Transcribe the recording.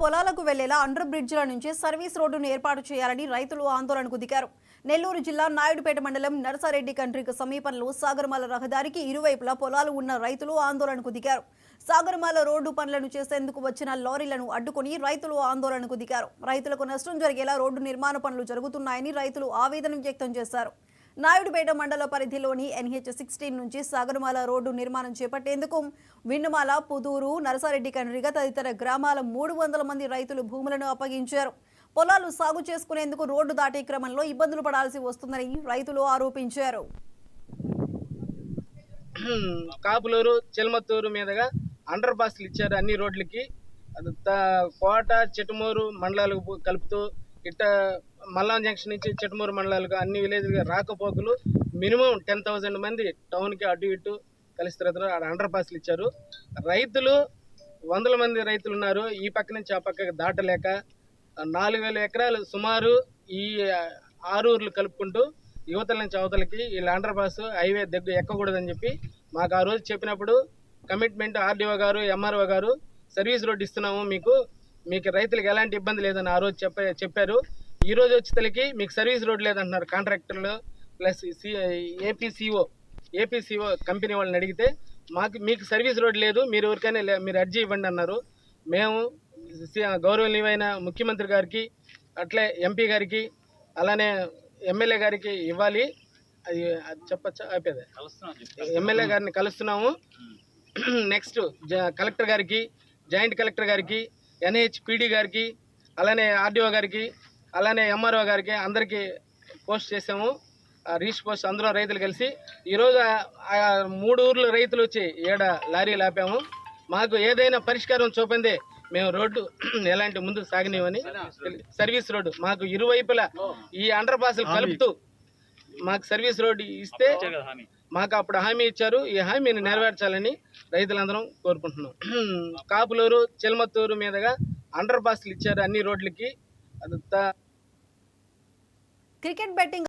పొలాలకు వెళ్లేలా అండర్ బ్రిడ్జిల నుంచి సర్వీస్ రోడ్డును ఏర్పాటు చేయాలని రైతులు ఆందోళనకు దిగారు. నెల్లూరు జిల్లా నాయుడుపేట మండలం నరసారెడ్డి కంట్రికి సమీపంలో సాగరమాల రహదారికి ఇరువైపులా పొలాలు ఉన్న రైతులు ఆందోళనకు దిగారు. సాగరమాల రోడ్డు పనులను చేసేందుకు వచ్చిన లారీలను అడ్డుకుని రైతులు ఆందోళనకు దిగారు. రైతులకు నష్టం జరిగేలా రోడ్డు నిర్మాణ పనులు జరుగుతున్నాయని రైతులు ఆవేదన వ్యక్తం చేశారు. నాయుడుపేట మండల పరిధిలోని NH-16 నుంచి సాగరమాల రోడ్డు నిర్మాణం చేపట్టేందుకు విన్నమాల, పుదూరు, నరసారెడ్డి కండ్రిగ తదితర గ్రామాల 300 మంది రైతులు భూములను అప్పగించారు. పొలాలు సాగు చేసుకునేందుకు రోడ్డు దాటే క్రమంలో ఇబ్బందులు పడాల్సి వస్తుందని రైతులు ఆరోపించారు. కాపులూరు, చిల్మత్తూరు మీదుగా అండర్ పాస్లు ఇచ్చారు అన్ని రోడ్లకి. కోట, చిట్టమూరు మండలాలకు కలుపుతూ ఇట్ట మల్లాం జంక్షన్ నుంచి చిట్టమూరు మండలాలకు అన్ని విలేజ్లుగా రాకపోకలు మినిమం 10,000 మంది టౌన్కి అటు ఇటు కలిసి తిరుగుతున్నారు. ఆడ అండర్ పాస్లు ఇచ్చారు. రైతులు 100 మంది రైతులు ఉన్నారు. ఈ పక్క నుంచి ఆ పక్కకి దాటలేక 4,000 ఎకరాలు సుమారు ఈ 6 ఊర్లు కలుపుకుంటూ యువతల నుంచి అవతలకి వీళ్ళ అండర్ పాస్ హైవే దగ్గర ఎక్కకూడదని చెప్పి మాకు ఆ రోజు చెప్పినప్పుడు కమిట్మెంట్ RDO గారు, MRO గారు సర్వీస్ రోడ్ ఇస్తున్నాము, మీకు రైతులకు ఎలాంటి ఇబ్బంది లేదని ఆ రోజు చెప్పారు. ఈ రోజు వచ్చేసరికి మీకు సర్వీస్ రోడ్ లేదంటున్నారు కాంట్రాక్టర్లు ప్లస్ ఏపీసీఓ కంపెనీ వాళ్ళని అడిగితే మీకు సర్వీస్ రోడ్ లేదు, మీరు ఎవరికైనా మీరు అర్జీ ఇవ్వండి అన్నారు. మేము గౌరవనీయమైన ముఖ్యమంత్రి గారికి, అట్లే MP గారికి, అలానే ఎమ్మెల్యే గారికి ఇవ్వాలి. అది చెప్పచ్చా? అయిపోయింది. ఎమ్మెల్యే గారిని కలుస్తున్నాము. నెక్స్ట్ కలెక్టర్ గారికి, జాయింట్ కలెక్టర్ గారికి, NHPD గారికి, అలానే RDO గారికి, అలానే MRO గారికి అందరికీ పోస్ట్ చేసాము. రీచ్ పోస్ట్ అందరం రైతులు కలిసి ఈరోజు 3 ఊర్ల రైతులు వచ్చి 7 లారీలు ఆపాము. మాకు ఏదైనా పరిష్కారం చూపిందే మేము రోడ్డు ఎలాంటి ముందుకు సాగనివని. సర్వీస్ రోడ్డు మాకు ఇరువైపులా ఈ అండర్ పాస్లు కలుపుతూ మాకు సర్వీస్ రోడ్డు ఇస్తే మాకు అప్పుడు హామీ ఇచ్చారు. ఈ హామీని నెరవేర్చాలని రైతులందరం కోరుకుంటున్నాం. కాపులూరు, చిల్మత్తూరు మీదుగా అండర్ పాస్లు ఇచ్చారు అన్ని రోడ్లకి. Cricket betting